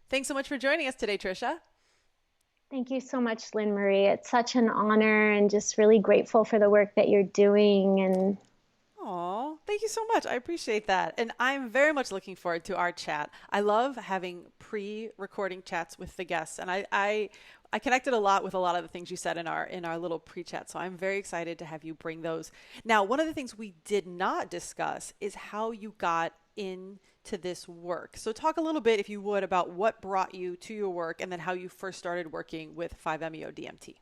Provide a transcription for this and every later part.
Thanks so much for joining us today, Tricia. Thank you so much, Lynn Marie. It's such an honor and just really grateful for the work that you're doing. And Oh, thank you so much. I appreciate that. And I'm very much looking forward to our chat. I love having pre-recording chats with the guests. And I connected a lot with a lot of the things you said in our little pre-chat. So I'm very excited to have you bring those. Now, one of the things we did not discuss is how you got into this work. So talk a little bit, if you would, about what brought you to your work and then how you first started working with 5-MeO DMT.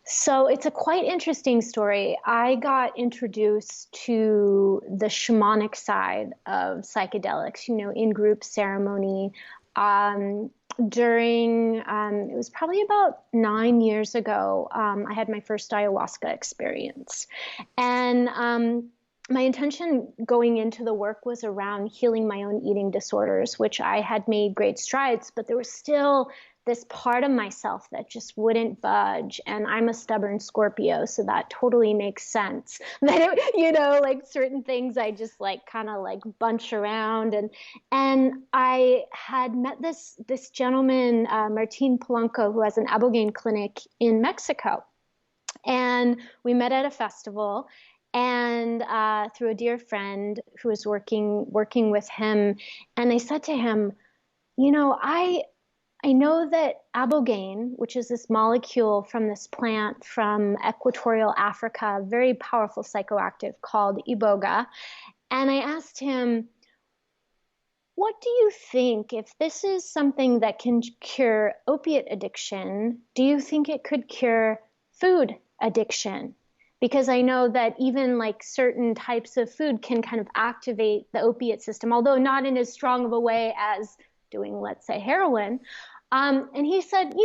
so it's a quite interesting story. I got introduced to the shamanic side of psychedelics, in group ceremony. Um, it was probably about 9 years ago, I had my first ayahuasca experience. And my intention going into the work was around healing my own eating disorders, which I had made great strides, but there was still this part of myself that just wouldn't budge. And I'm a stubborn Scorpio, so that totally makes sense. That like certain things I just like kind of like bunch around. And I had met this gentleman, Martin Polanco, who has an Abogaine clinic in Mexico. And we met at a festival, and through a dear friend who was working with him. And I said to him, I know that Abogaine, which is this molecule from this plant from equatorial Africa, very powerful psychoactive called iboga. And I asked him, what do you think, if this is something that can cure opiate addiction, do you think it could cure food addiction? Because I know that even like certain types of food can kind of activate the opiate system, although not in as strong of a way as doing, let's say, heroin. And he said, I'm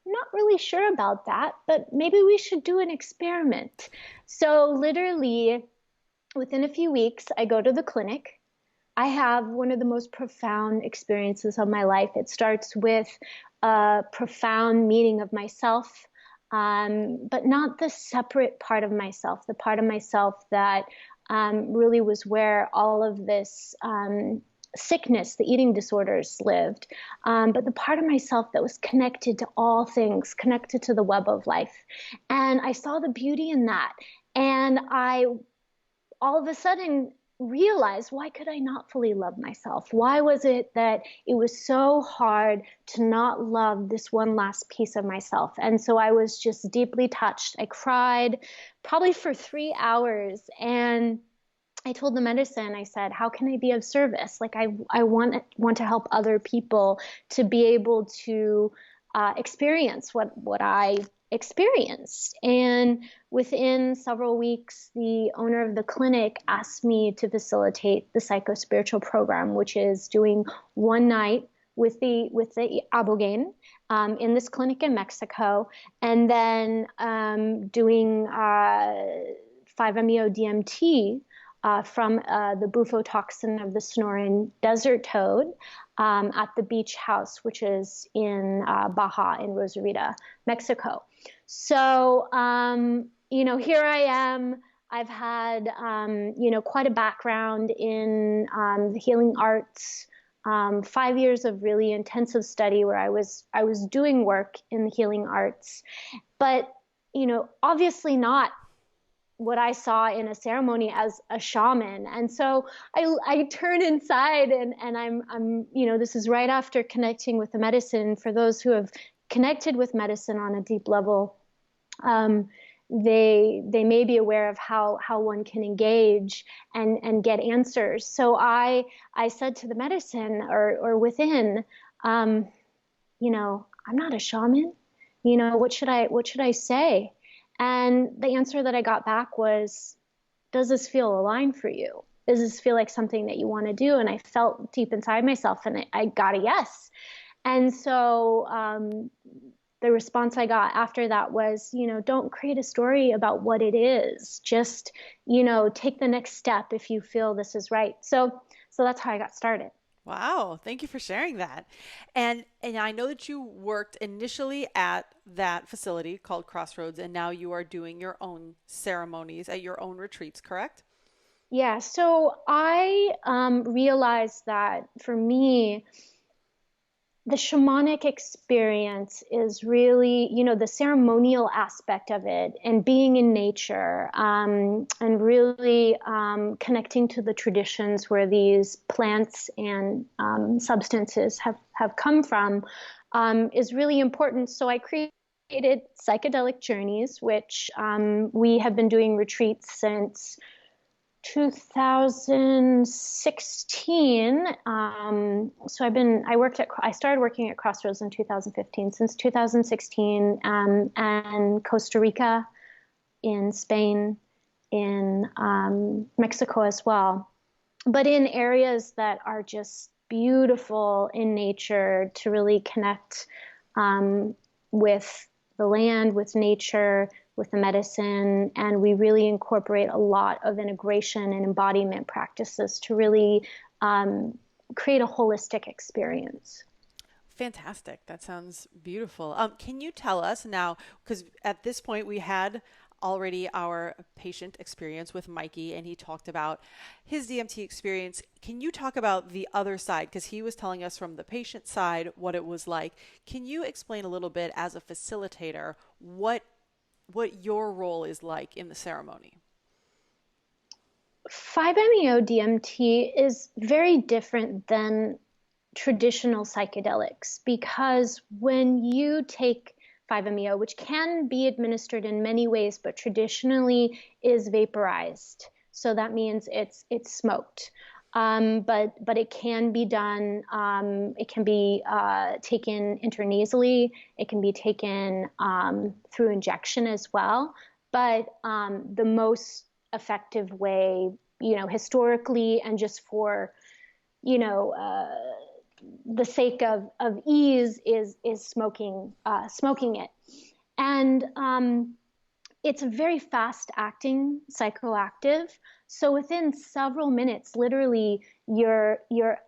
not really sure about that, but maybe we should do an experiment. So literally within a few weeks, I go to the clinic. I have one of the most profound experiences of my life. It starts with a profound meeting of myself, but not the separate part of myself, the part of myself that really was where all of this sickness, the eating disorders lived, but the part of myself that was connected to all things, connected to the web of life. And I saw the beauty in that. And I all of a sudden realized, why could I not fully love myself? Why was it that it was so hard to not love this one last piece of myself? And so I was just deeply touched. I cried probably for 3 hours. And I told the medicine, I said, how can I be of service? Like I want to help other people to be able to experience what I experienced. And within several weeks, the owner of the clinic asked me to facilitate the psychospiritual program, which is doing one night with the Abogaine in this clinic in Mexico, and then doing 5-MeO DMT from the bufotoxin of the Sonoran desert toad at the beach house, which is in Baja in Rosarita, Mexico. So, here I am. I've had, quite a background in the healing arts, 5 years of really intensive study where I was doing work in the healing arts, but, obviously not what I saw in a ceremony as a shaman. And so I turn inside and I'm, this is right after connecting with the medicine. For those who have connected with medicine on a deep level, they may be aware of how one can engage and get answers. So I said to the medicine or within, I'm not a shaman. What should I say? And the answer that I got back was, does this feel aligned for you? Does this feel like something that you want to do? And I felt deep inside myself, and I got a yes. And so the response I got after that was, don't create a story about what it is. Just, take the next step if you feel this is right. So that's how I got started. Wow, thank you for sharing that. And I know that you worked initially at that facility called Crossroads, and now you are doing your own ceremonies at your own retreats, correct? Yeah. So I realized that for me, the shamanic experience is really, the ceremonial aspect of it and being in nature, and really connecting to the traditions where these plants and substances have come from, is really important. So I created Psychedelic Journeys, which we have been doing retreats since 2016. So I started working at Crossroads in 2015. Since 2016, and Costa Rica, in Spain, in Mexico as well, but in areas that are just beautiful in nature, to really connect with the land, with nature, with the medicine. And we really incorporate a lot of integration and embodiment practices to really create a holistic experience. Fantastic. That sounds beautiful. Can you tell us now, because at this point we had already our patient experience with Mikey, and he talked about his DMT experience. Can you talk about the other side? Because he was telling us from the patient side what it was like. Can you explain a little bit as a facilitator what your role is like in the ceremony? 5-MeO DMT is very different than traditional psychedelics, because when you take 5-MeO, which can be administered in many ways, but traditionally is vaporized. So that means it's smoked. But it can be done, it can be taken intranasally, it can be taken through injection as well. But the most effective way, historically, and just for, the sake of ease, is smoking it. And it's a very fast acting psychoactive. So within several minutes, literally, you're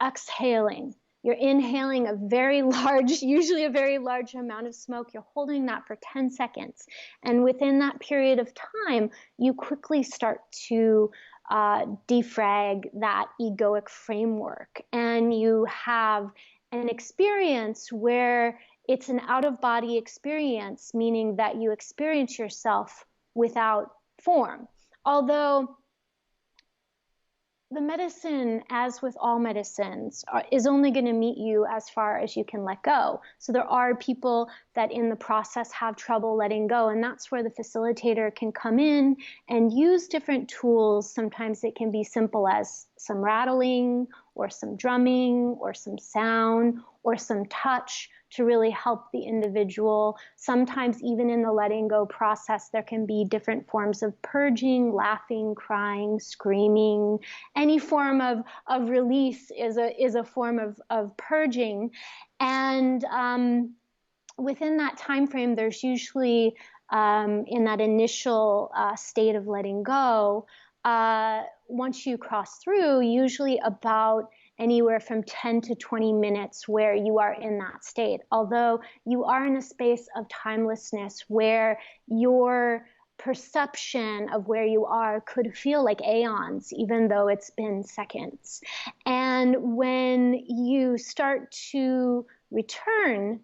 exhaling, you're inhaling a very large, usually a very large amount of smoke. You're holding that for 10 seconds. And within that period of time, you quickly start to defrag that egoic framework. And you have an experience where it's an out-of-body experience, meaning that you experience yourself without form. Although the medicine, as with all medicines, is only going to meet you as far as you can let go. So there are people that in the process have trouble letting go, and that's where the facilitator can come in and use different tools. Sometimes it can be simple as some rattling or some drumming or some sound or some touch to really help the individual. Sometimes even in the letting go process, there can be different forms of purging, laughing, crying, screaming. Any form of release is a form of purging. And within that time frame, there's usually, in that initial state of letting go, once you cross through, usually about anywhere from 10 to 20 minutes where you are in that state. Although you are in a space of timelessness where your perception of where you are could feel like aeons, even though it's been seconds. And when you start to return,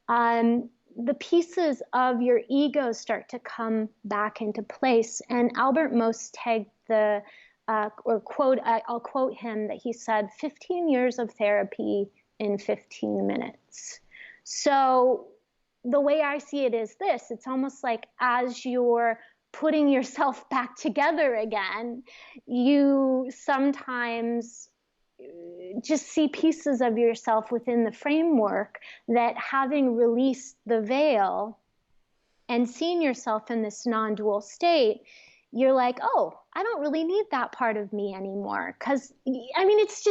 the pieces of your ego start to come back into place. And Albert Most tagged I'll quote him, that he said, 15 years of therapy in 15 minutes. So the way I see it is this: it's almost like as you're putting yourself back together again, you sometimes just see pieces of yourself within the framework that, having released the veil and seen yourself in this non-dual state, you're like, oh, I don't really need that part of me anymore. Because, I mean, it's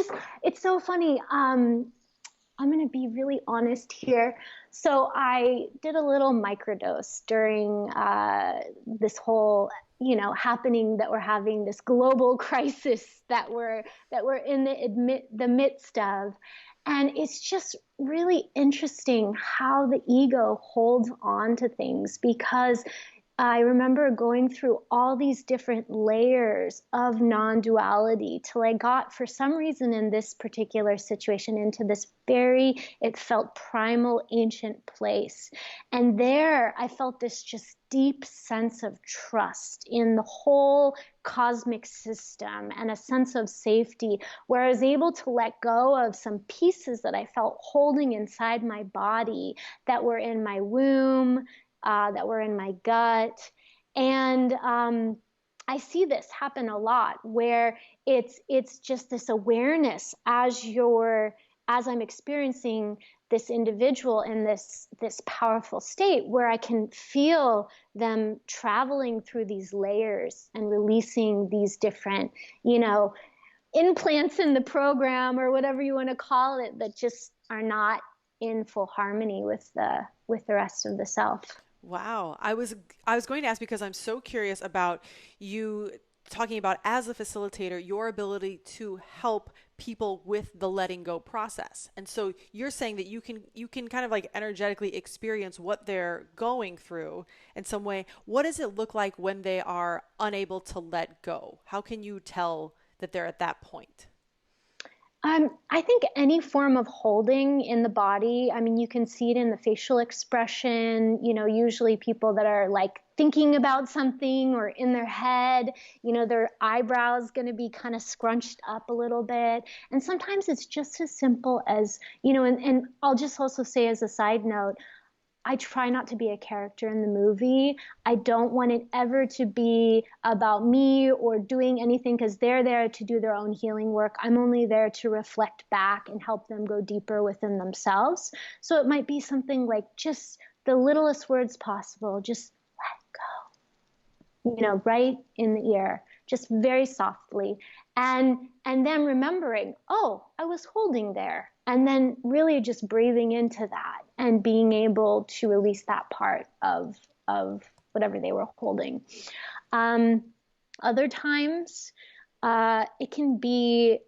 so funny. I'm going to be really honest here. So I did a little microdose during this whole, happening that we're having, this global crisis that we're in the midst of. And it's just really interesting how the ego holds on to things, because I remember going through all these different layers of non-duality till I got, for some reason in this particular situation, into this it felt primal, ancient place. And there I felt this just deep sense of trust in the whole cosmic system and a sense of safety, where I was able to let go of some pieces that I felt holding inside my body that were in my womb, that were in my gut. And I see this happen a lot, where it's just this awareness as I'm experiencing this individual in this powerful state, where I can feel them traveling through these layers and releasing these different, implants in the program, or whatever you want to call it, that just are not in full harmony with the rest of the self. Wow. I was going to ask, because I'm so curious about you talking about, as a facilitator, your ability to help people with the letting go process. And so you're saying that you can kind of like energetically experience what they're going through in some way. What does it look like when they are unable to let go? How can you tell that they're at that point? I think any form of holding in the body, I mean, you can see it in the facial expression, usually people that are like thinking about something or in their head, their eyebrows going to be kind of scrunched up a little bit. And sometimes it's just as simple as, and I'll just also say as a side note, I try not to be a character in the movie. I don't want it ever to be about me or doing anything, because they're there to do their own healing work. I'm only there to reflect back and help them go deeper within themselves. So it might be something like just the littlest words possible. Just let go, right in the ear, just very softly. And then remembering, oh, I was holding there. And then really just breathing into that and being able to release that part of whatever they were holding. Other times, it can be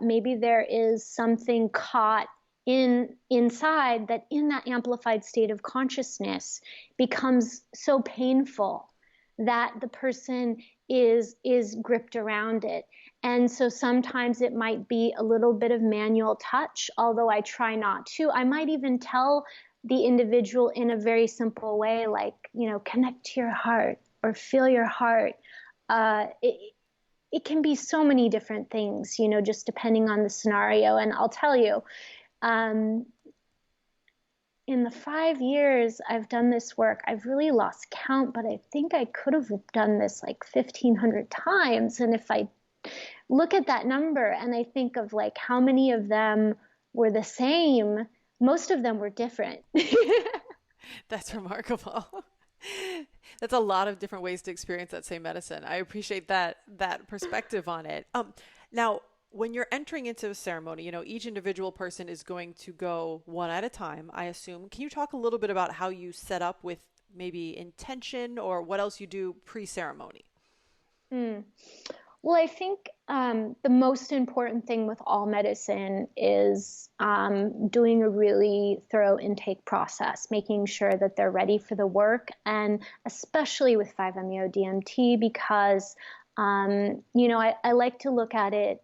maybe there is something caught inside that, in that amplified state of consciousness, becomes so painful that the person is gripped around it. And so sometimes it might be a little bit of manual touch, although I try not to. I might even tell the individual in a very simple way, like, connect to your heart or feel your heart. It can be so many different things, just depending on the scenario. And I'll tell you, in the 5 years I've done this work, I've really lost count, but I think I could have done this like 1,500 times. And if I look at that number and I think of like how many of them were the same, most of them were different. That's remarkable. That's a lot of different ways to experience that same medicine. I appreciate that perspective on it. Now, when you're entering into a ceremony, each individual person is going to go one at a time, I assume. Can you talk a little bit about how you set up with maybe intention, or what else you do pre-ceremony? Well, I think the most important thing with all medicine is doing a really thorough intake process, making sure that they're ready for the work, and especially with 5-MeO-DMT, because, I like to look at it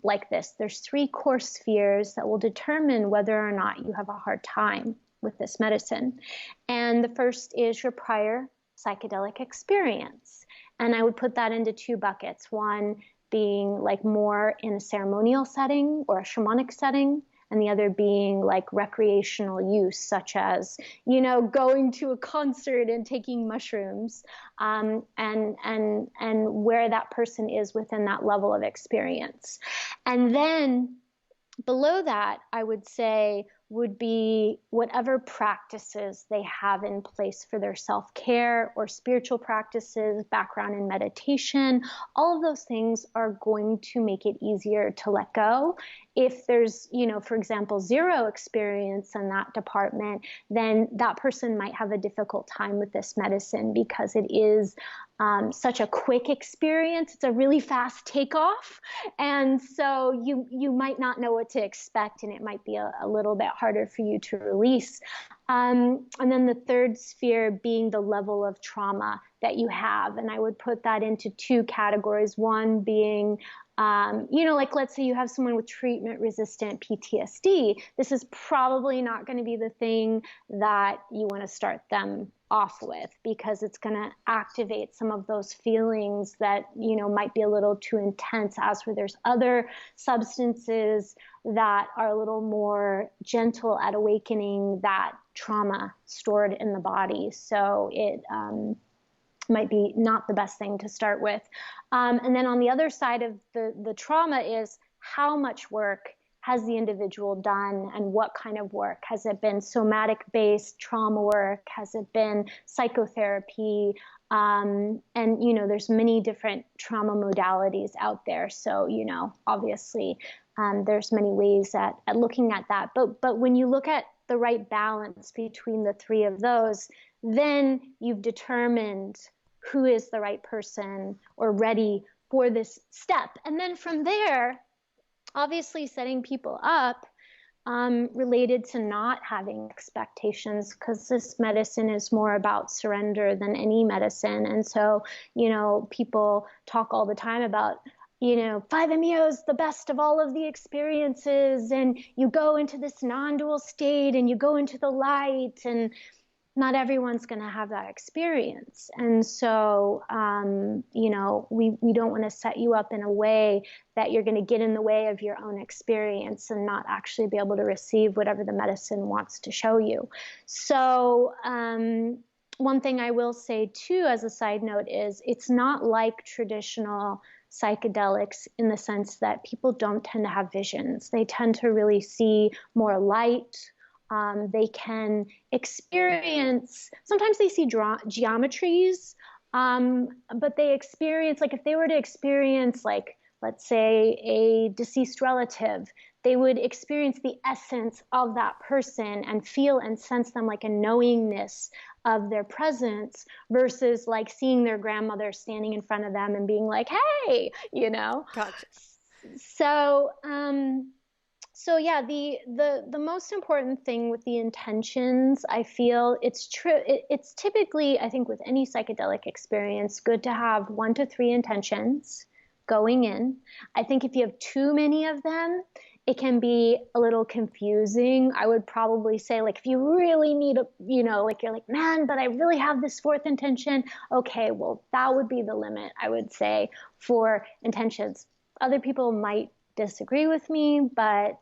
like this. There's 3 core spheres that will determine whether or not you have a hard time with this medicine. And the first is your prior psychedelic experience. And I would put that into 2 buckets. One being like more in a ceremonial setting or a shamanic setting, and the other being like recreational use, such as, going to a concert and taking mushrooms, and where that person is within that level of experience. And then below that, I would say, would be whatever practices they have in place for their self-care or spiritual practices, background in meditation. All of those things are going to make it easier to let go if there's, for example, zero experience in that department, then that person might have a difficult time with this medicine because it is such a quick experience. It's a really fast takeoff. And so you might not know what to expect, and it might be a little bit harder for you to release. And then the third sphere being the level of trauma that you have. And I would put that into two categories. One being, like let's say you have someone with treatment-resistant PTSD. This is probably not going to be the thing that you want to start them off with, because it's going to activate some of those feelings that, might be a little too intense, as where there's other substances that are a little more gentle at awakening that trauma stored in the body. So it might be not the best thing to start with. And then on the other side of the trauma is how much work has the individual done, and what kind of work? Has it been somatic-based trauma work? Has it been psychotherapy? And, there's many different trauma modalities out there. So, obviously, there's many ways at looking at that. But when you look at the right balance between the three of those, then you've determined who is the right person or ready for this step. And then from there, obviously setting people up related to not having expectations, because this medicine is more about surrender than any medicine. And so, people talk all the time about, 5-MeO is the best of all of the experiences, and you go into this non-dual state and you go into the light, and not everyone's going to have that experience. And so, we don't want to set you up in a way that you're going to get in the way of your own experience and not actually be able to receive whatever the medicine wants to show you. So, one thing I will say too, as a side note, is it's not like traditional psychedelics in the sense that people don't tend to have visions. They tend to really see more light. They can experience, sometimes they see geometries, but they experience, like if they were to experience, like, let's say a deceased relative, they would experience the essence of that person and feel and sense them, like a knowingness of their presence, versus like seeing their grandmother standing in front of them and being like, hey, Gotcha. So yeah, the most important thing with the intentions, I feel it's true. It's typically, I think with any psychedelic experience, good to have 1 to 3 intentions going in. I think if you have too many of them, it can be a little confusing. I would probably say, like, if you really need like you're like, man, but I really have this 4th intention. Okay, well, that would be the limit, I would say, for intentions. Other people might disagree with me, but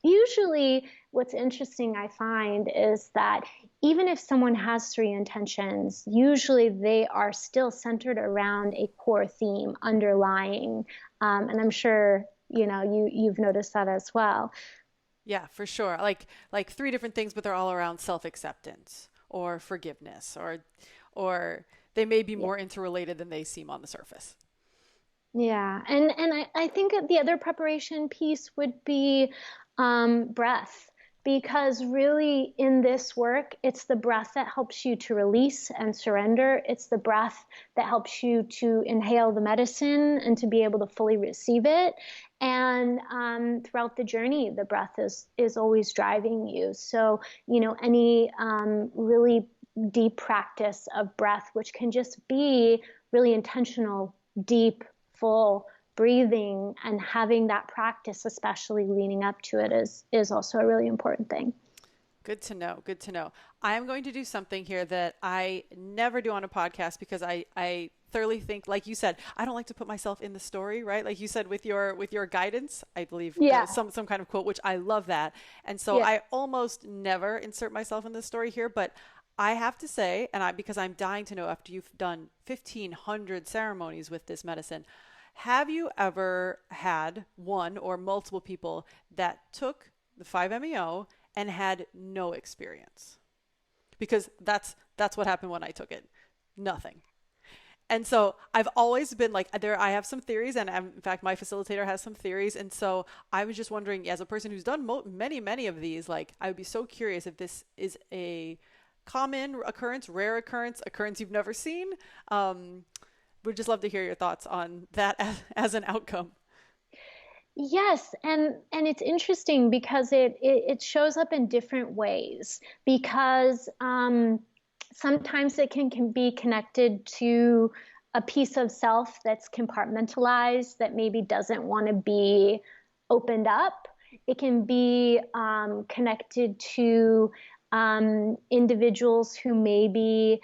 usually what's interesting, I find, is that even if someone has 3 intentions, usually they are still centered around a core theme underlying, and I'm sure you've noticed that as well. Yeah, for sure. Like 3 different things, but they're all around self-acceptance or forgiveness, or they may be more interrelated than they seem on the surface. Yeah. And I think the other preparation piece would be breath, because really in this work, it's the breath that helps you to release and surrender. It's the breath that helps you to inhale the medicine and to be able to fully receive it. And throughout the journey, the breath is always driving you. So, any really deep practice of breath, which can just be really intentional, deep, full breathing, and having that practice, especially leading up to it, is also a really important thing. Good to know. Good to know. I am going to do something here that I never do on a podcast, because I thoroughly think, like you said, I don't like to put myself in the story, right? Like you said, with your guidance, I believe some kind of quote, which I love that. And so I almost never insert myself in the story here, but I have to say, because I'm dying to know, after you've done 1,500 ceremonies with this medicine, have you ever had one or multiple people that took the 5-MeO and had no experience? Because that's what happened when I took it. Nothing. And so I've always been like, I have some theories, and in fact, my facilitator has some theories. And so I was just wondering, as a person who's done many of these, like, I would be so curious if this is a common occurrence, rare occurrence you've never seen. Would just love to hear your thoughts on that as an outcome. Yes, and it's interesting because it shows up in different ways because sometimes it can be connected to a piece of self that's compartmentalized that maybe doesn't want to be opened up. It can be connected to individuals who maybe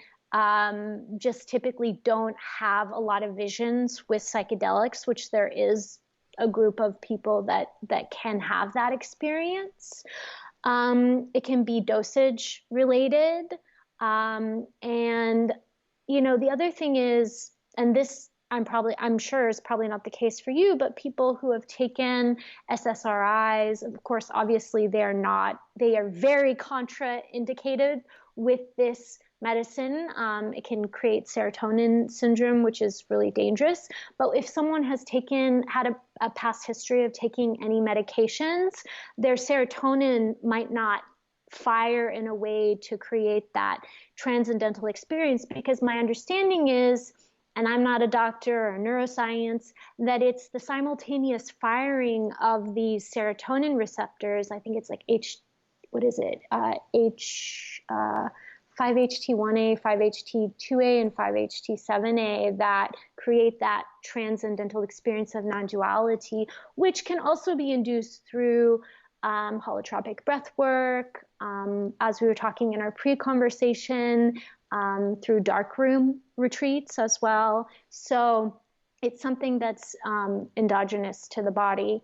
just typically don't have a lot of visions with psychedelics, which there is a group of people that can have that experience. It can be dosage related. And, the other thing is, and this I'm sure is probably not the case for you, but people who have taken SSRIs, of course, obviously they are very contraindicated with this medicine. It can create serotonin syndrome, which is really dangerous. But if someone has had a past history of taking any medications, their serotonin might not fire in a way to create that transcendental experience, because my understanding is, and I'm not a doctor or neuroscience, that it's the simultaneous firing of these serotonin receptors. I think it's like 5-HT1A, 5-HT2A, and 5-HT7A that create that transcendental experience of non-duality, which can also be induced through holotropic breath work, as we were talking in our through darkroom retreats as well. So it's something that's endogenous to the body.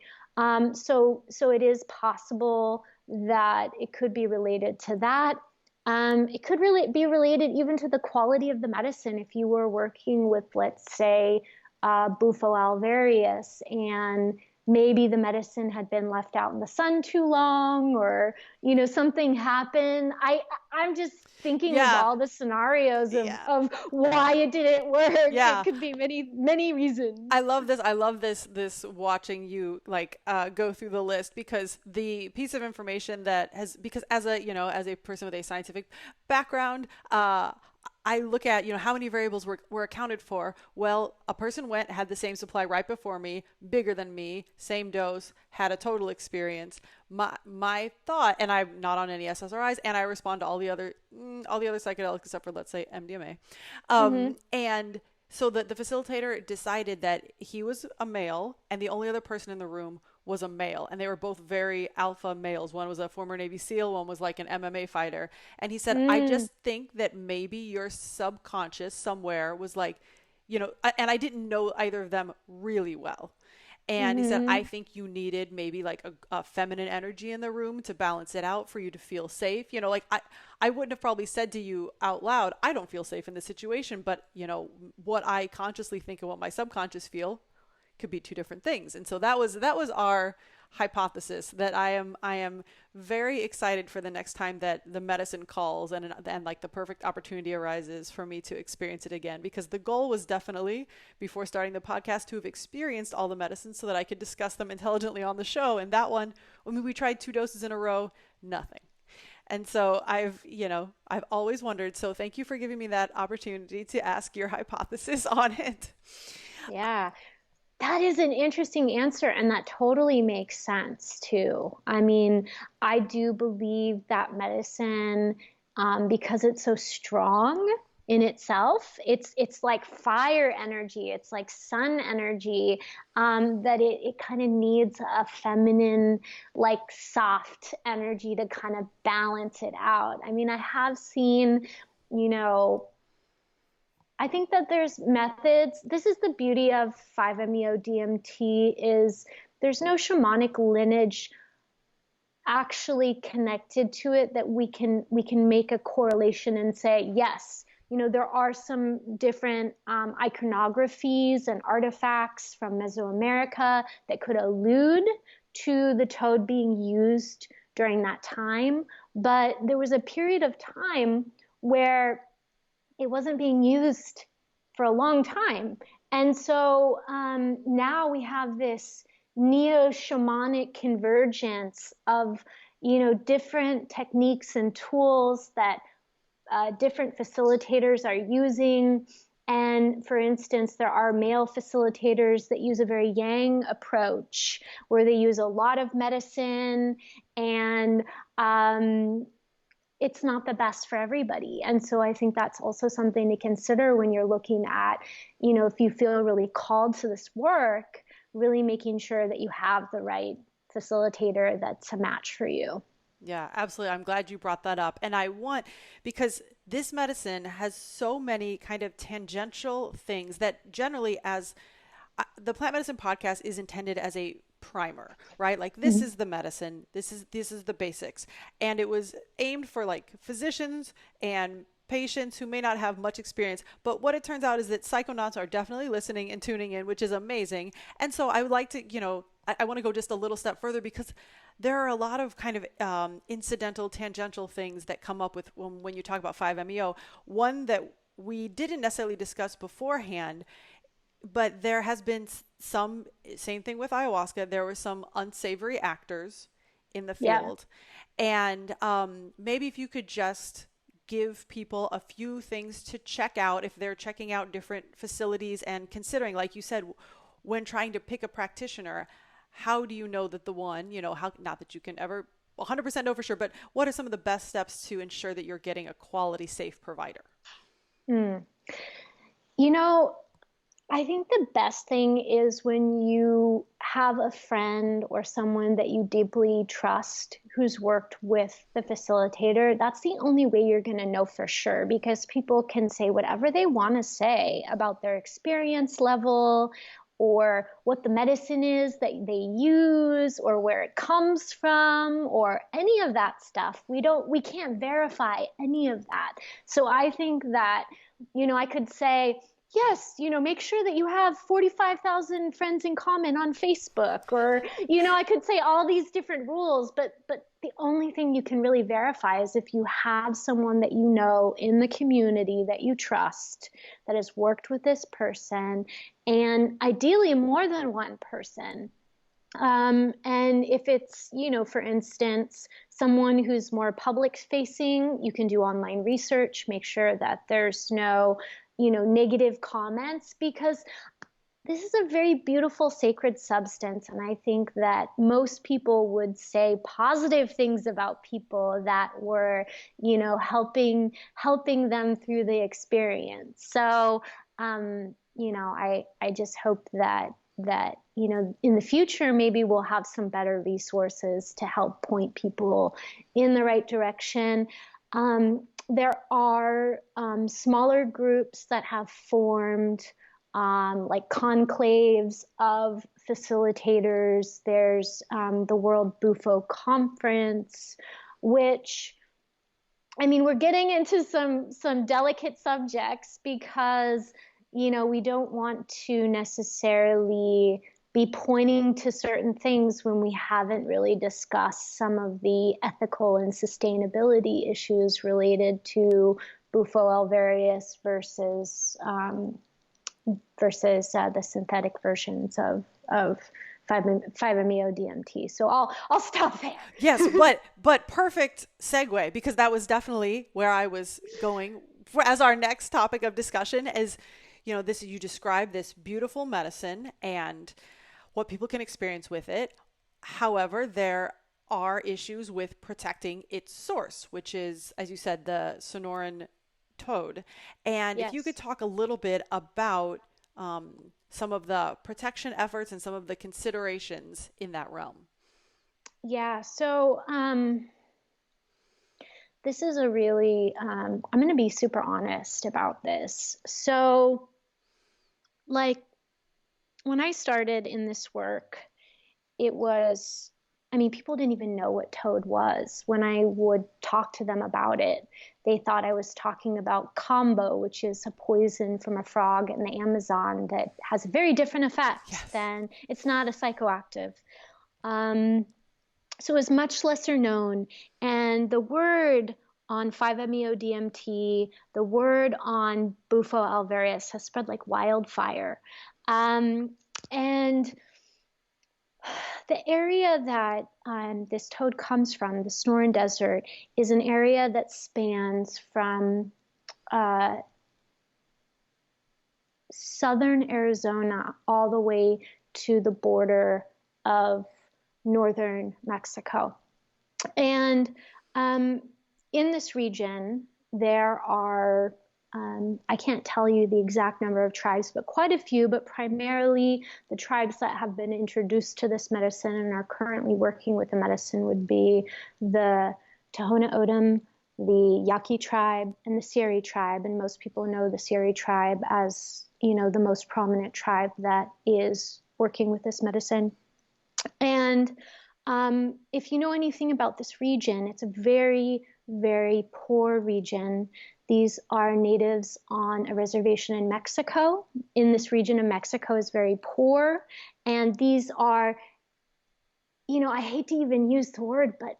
So it is possible that it could be related to that. It could really be related even to the quality of the medicine. If you were working with, let's say, Bufo alvarius, and maybe the medicine had been left out in the sun too long, or, something happened. I'm just thinking of all the scenarios of why it didn't work. Yeah. It could be many, many reasons. I love this watching you go through the list, because the piece of information because as a person with a scientific background, I look at, how many variables were accounted for. Well, a person had the same supply right before me, bigger than me, same dose, had a total experience. My thought, and I'm not on any SSRIs, and I respond to all the other psychedelics except for, let's say, MDMA. And so the facilitator decided that he was a male and the only other person in the room was a male, and they were both very alpha males. One was a former Navy SEAL, one was like an MMA fighter. And he said, I just think that maybe your subconscious somewhere was like, and I didn't know either of them really well. And he said, I think you needed maybe like a feminine energy in the room to balance it out for you to feel safe. I wouldn't have probably said to you out loud, I don't feel safe in this situation, but what I consciously think and what my subconscious feel could be two different things. And so that was our hypothesis, that I am very excited for the next time that the medicine calls and like the perfect opportunity arises for me to experience it again, because the goal was definitely, before starting the podcast, to have experienced all the medicines so that I could discuss them intelligently on the show. And that one, we tried 2 doses in a row, nothing. And so I've always wondered. So thank you for giving me that opportunity to ask your hypothesis on it. Yeah. That is an interesting answer, and that totally makes sense too. I mean, I do believe that medicine, because it's so strong in itself, it's like fire energy, it's like sun energy, that it kind of needs a feminine, like soft energy to kind of balance it out. I mean, I have seen, I think that there's methods. This is the beauty of 5-MeO-DMT, is there's no shamanic lineage actually connected to it that we can make a correlation and say, yes, there are some different iconographies and artifacts from Mesoamerica that could allude to the toad being used during that time. But there was a period of time where it wasn't being used for a long time. And so now we have this neo-shamanic convergence of, different techniques and tools that different facilitators are using. And for instance, there are male facilitators that use a very yang approach where they use a lot of medicine, and it's not the best for everybody. And so I think that's also something to consider when you're looking at, if you feel really called to this work, really making sure that you have the right facilitator that's a match for you. Yeah, absolutely. I'm glad you brought that up. And because this medicine has so many kind of tangential things that generally, as the Plant Medicine Podcast is intended as a primer, right? Like this is the medicine, this is the basics. And it was aimed for like physicians and patients who may not have much experience. But what it turns out is that psychonauts are definitely listening and tuning in, which is amazing. And so I would like to, I want to go just a little step further, because there are a lot of kind of incidental, tangential things that come up with when you talk about 5-MeO. One that we didn't necessarily discuss beforehand, but there has been some, same thing with ayahuasca, there were some unsavory actors in the field. Yeah. And maybe if you could just give people a few things to check out if they're checking out different facilities and considering, like you said, when trying to pick a practitioner, how do you know that the one, how, not that you can ever 100% know for sure, but what are some of the best steps to ensure that you're getting a quality, safe provider? I think the best thing is when you have a friend or someone that you deeply trust who's worked with the facilitator. That's the only way you're going to know for sure, because people can say whatever they want to say about their experience level or what the medicine is that they use or where it comes from or any of that stuff. We can't verify any of that. So I think that, I could say, yes, make sure that you have 45,000 friends in common on Facebook, or, I could say all these different rules, but the only thing you can really verify is if you have someone that in the community that you trust that has worked with this person, and ideally more than one person. And if it's, for instance, someone who's more public facing, you can do online research, make sure that there's no negative comments, because this is a very beautiful sacred substance. And I think that most people would say positive things about people that were, helping them through the experience. So, I just hope that, in the future, maybe we'll have some better resources to help point people in the right direction. There are smaller groups that have formed, like conclaves of facilitators. There's the World Bufo Conference, which, we're getting into some delicate subjects because, we don't want to necessarily be pointing to certain things when we haven't really discussed some of the ethical and sustainability issues related to Bufo alvarius versus the synthetic versions of 5-MeO DMT. So I'll stop there. Yes, but perfect segue, because that was definitely where I was going as our next topic of discussion is, you described this beautiful medicine and what people can experience with it. However, there are issues with protecting its source, which is, as you said, the Sonoran toad. And Yes. If you could talk a little bit about some of the protection efforts and some of the considerations in that realm. Yeah, so this is a really, I'm going to be super honest about this. So, when I started in this work, it was, people didn't even know what toad was. When I would talk to them about it, they thought I was talking about combo, which is a poison from a frog in the Amazon that has a very different effect than, it's not a psychoactive. So it was much lesser known. And the word on 5-MeO-DMT. The word on Bufo alvarius has spread like wildfire. And the area that this toad comes from, the Sonoran Desert, is an area that spans from southern Arizona all the way to the border of northern Mexico. And in this region, there are, I can't tell you the exact number of tribes, but quite a few, but primarily the tribes that have been introduced to this medicine and are currently working with the medicine would be the Tohono O'odham, the Yaqui tribe, and the Seri tribe. And most people know the Seri tribe as, the most prominent tribe that is working with this medicine. And if you know anything about this region, it's a very, very poor region. These are natives on a reservation in Mexico. In this region of Mexico is very poor. And these are, I hate to even use the word, but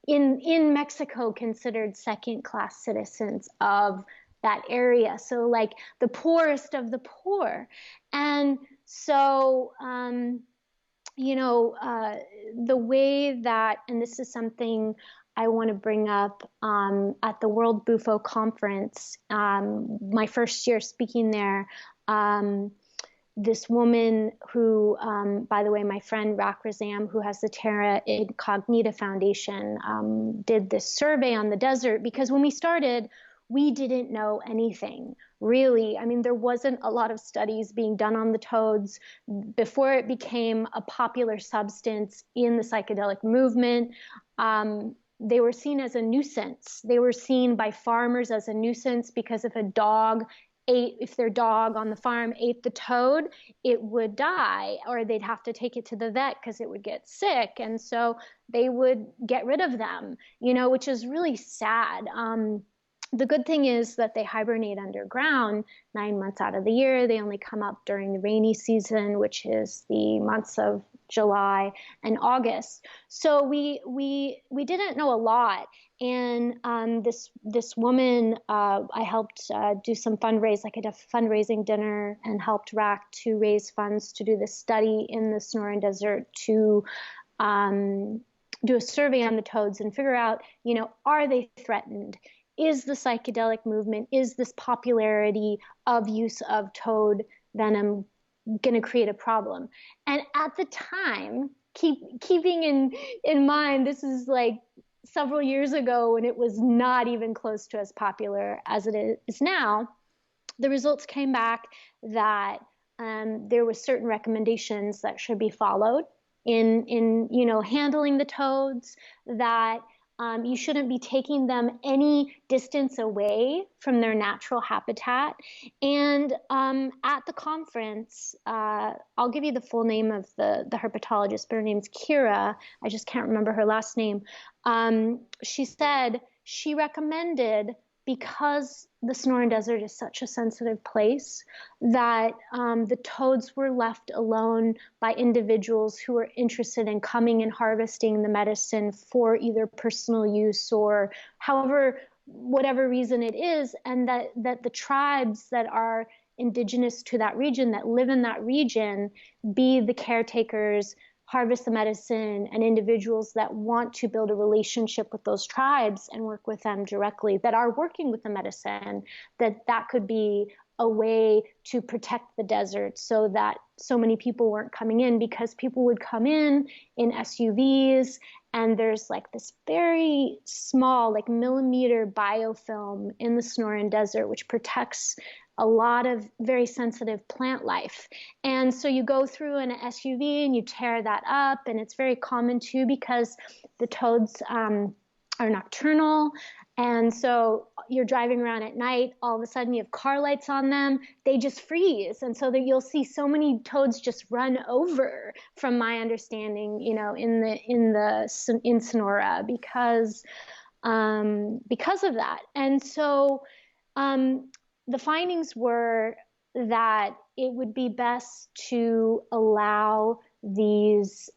in Mexico considered second-class citizens of that area. So like the poorest of the poor. And so, the way that, and this is something I want to bring up at the World Bufo Conference, my first year speaking there, this woman who, by the way, my friend Rak Razam, who has the Terra Incognita Foundation, did this survey on the desert, because when we started, we didn't know anything, really. I mean, there wasn't a lot of studies being done on the toads before it became a popular substance in the psychedelic movement. They were seen as a nuisance. They were seen by farmers as a nuisance because if their dog on the farm ate the toad, it would die, or they'd have to take it to the vet because it would get sick. And so they would get rid of them, which is really sad. The good thing is that they hibernate underground 9 months out of the year. They only come up during the rainy season, which is the months of July and August. So we didn't know a lot. And this woman, I helped do some fundraise. I did a fundraising dinner and helped Rak to raise funds to do this study in the Sonoran Desert to do a survey on the toads and figure out, are they threatened? Is the psychedelic movement, is this popularity of use of toad venom going to create a problem? And at the time, keeping in mind, this is like several years ago when it was not even close to as popular as it is now, the results came back that there were certain recommendations that should be followed in handling the toads, that you shouldn't be taking them any distance away from their natural habitat. And at the conference, I'll give you the full name of the herpetologist, but her name's Kira. I just can't remember her last name. She said she recommended, because the Sonoran Desert is such a sensitive place, that the toads were left alone by individuals who were interested in coming and harvesting the medicine for either personal use or whatever reason it is, and that the tribes that are indigenous to that region, that live in that region, be the caretakers, harvest the medicine, and individuals that want to build a relationship with those tribes and work with them directly, that are working with the medicine, that could be a way to protect the desert so that so many people weren't coming in, because people would come in SUVs, and there's like this very small, like millimeter biofilm in the Sonoran Desert, which protects a lot of very sensitive plant life. And so you go through in an SUV and you tear that up, and it's very common too because the toads are nocturnal. And so you're driving around at night, all of a sudden you have car lights on them, they just freeze. And so that you'll see so many toads just run over, from my understanding, in Sonora because of that. And so the findings were that it would be best to allow these,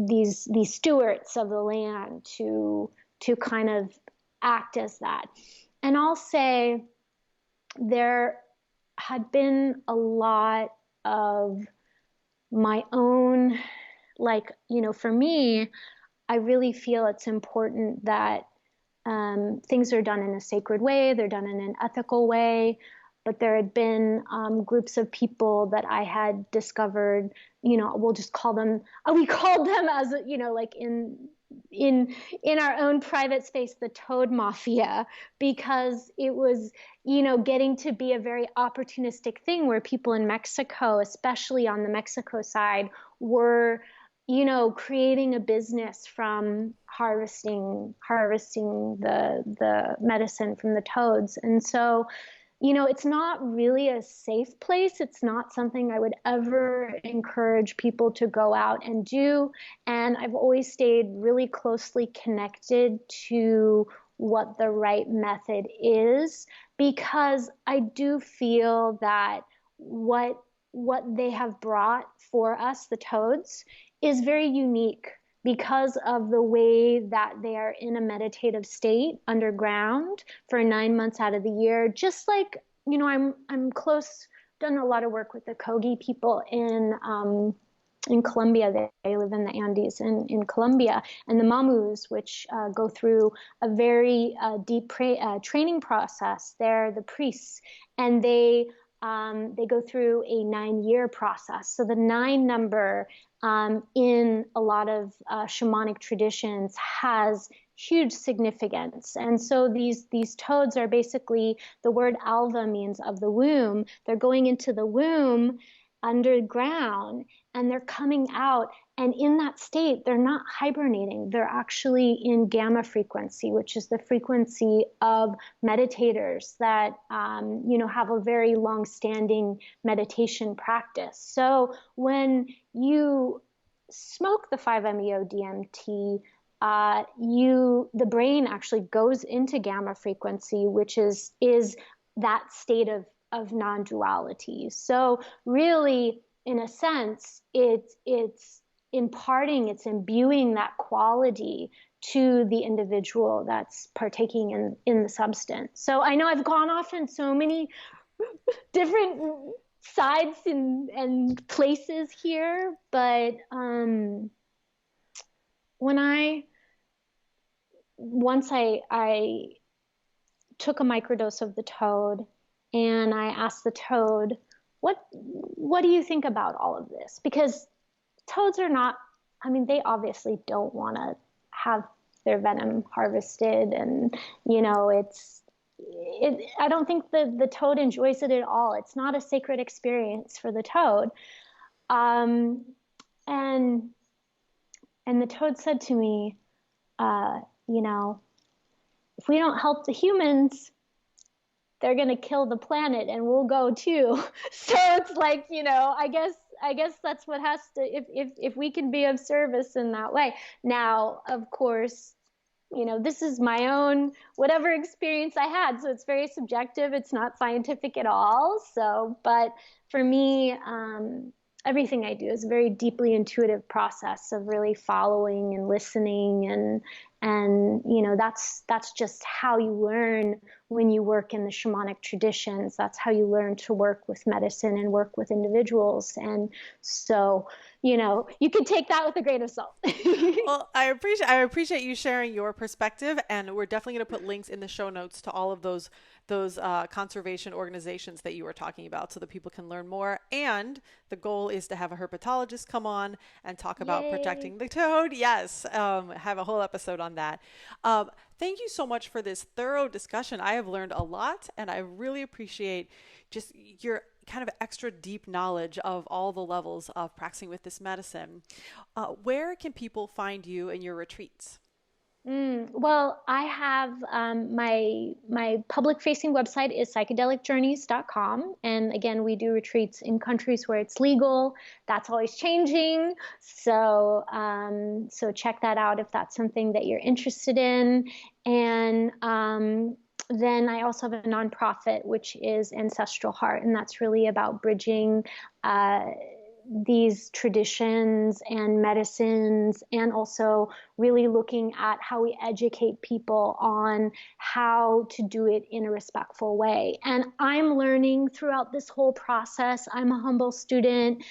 these stewards of the land to to kind of act as that. And I'll say there had been a lot of my own, like, for me, I really feel it's important that things are done in a sacred way, they're done in an ethical way. But there had been groups of people that I had discovered, we'll just call them, we called them as, like in our own private space, the Toad Mafia, because it was, getting to be a very opportunistic thing where people in Mexico, especially on the Mexico side, were, creating a business from harvesting the medicine from the toads. And so, it's not really a safe place. It's not something I would ever encourage people to go out and do. And I've always stayed really closely connected to what the right method is, because I do feel that what they have brought for us, the toads, is very unique because of the way that they are in a meditative state underground for 9 months out of the year. Just like, I'm close, done a lot of work with the Kogi people in Colombia. They live in the Andes in Colombia, and the Mamus, which go through a very deep training process. They're the priests, and they go through a 9-year process. So the 9 number in a lot of shamanic traditions has huge significance. And so these toads are basically, the word alva means of the womb. They're going into the womb underground, and they're coming out. And in that state, they're not hibernating. They're actually in gamma frequency, which is the frequency of meditators that, have a very long-standing meditation practice. So when you smoke the 5-MeO-DMT, the brain actually goes into gamma frequency, which is that state of non-duality. So really, in a sense, it's imbuing that quality to the individual that's partaking in the substance. So I know I've gone off in so many different sides and places here, but once I took a microdose of the toad, and I asked the toad, what do you think about all of this? Because toads are not, they obviously don't want to have their venom harvested, and I don't think the toad enjoys it at all. It's not a sacred experience for the toad. And the toad said to me, if we don't help the humans, they're going to kill the planet and we'll go too. So it's like, I guess that's what has to, if we can be of service in that way. Now, of course, this is my own, whatever experience I had. So it's very subjective. It's not scientific at all. So, but for me, everything I do is a very deeply intuitive process of really following and listening, and that's just how you learn when you work in the shamanic traditions. That's how you learn to work with medicine and work with individuals. And so, you can take that with a grain of salt. Well, I appreciate you sharing your perspective, and we're definitely going to put links in the show notes to all of those conservation organizations that you were talking about, so that people can learn more. And the goal is to have a herpetologist come on and talk about protecting the toad. Yes, have a whole episode on that. Thank you so much for this thorough discussion. I have learned a lot, and I really appreciate just your kind of extra deep knowledge of all the levels of practicing with this medicine. Where can people find you in your retreats? Well, I have my public-facing website is psychedelicjourneys.com. And again, we do retreats in countries where it's legal. That's always changing. So check that out if that's something that you're interested in. And then I also have a nonprofit, which is Ancestral Heart, and that's really about bridging these traditions and medicines, and also really looking at how we educate people on how to do it in a respectful way. And I'm learning throughout this whole process. I'm a humble student,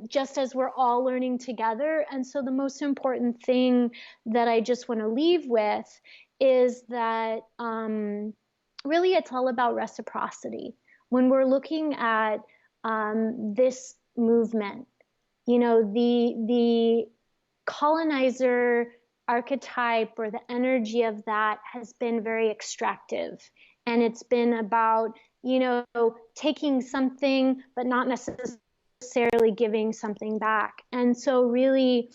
just as we're all learning together. And so the most important thing that I just want to leave with is that really it's all about reciprocity. When we're looking at this movement, the colonizer archetype or the energy of that has been very extractive, and it's been about taking something but not necessarily giving something back. And so really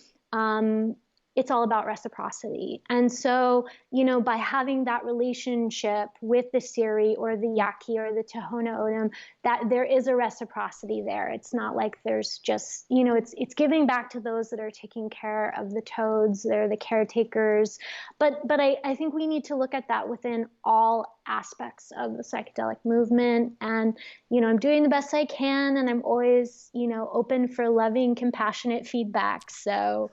it's all about reciprocity. And so, by having that relationship with the Siri or the Yaqui or the Tohono O'odham, that there is a reciprocity there. It's not like there's just, it's giving back to those that are taking care of the toads. They're the caretakers. But I think we need to look at that within all aspects of the psychedelic movement. And, I'm doing the best I can, and I'm always, open for loving, compassionate feedback. So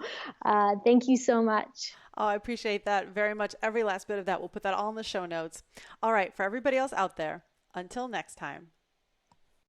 thank you so much. Oh, I appreciate that very much. Every last bit of that. We'll put that all in the show notes. All right. For everybody else out there, until next time.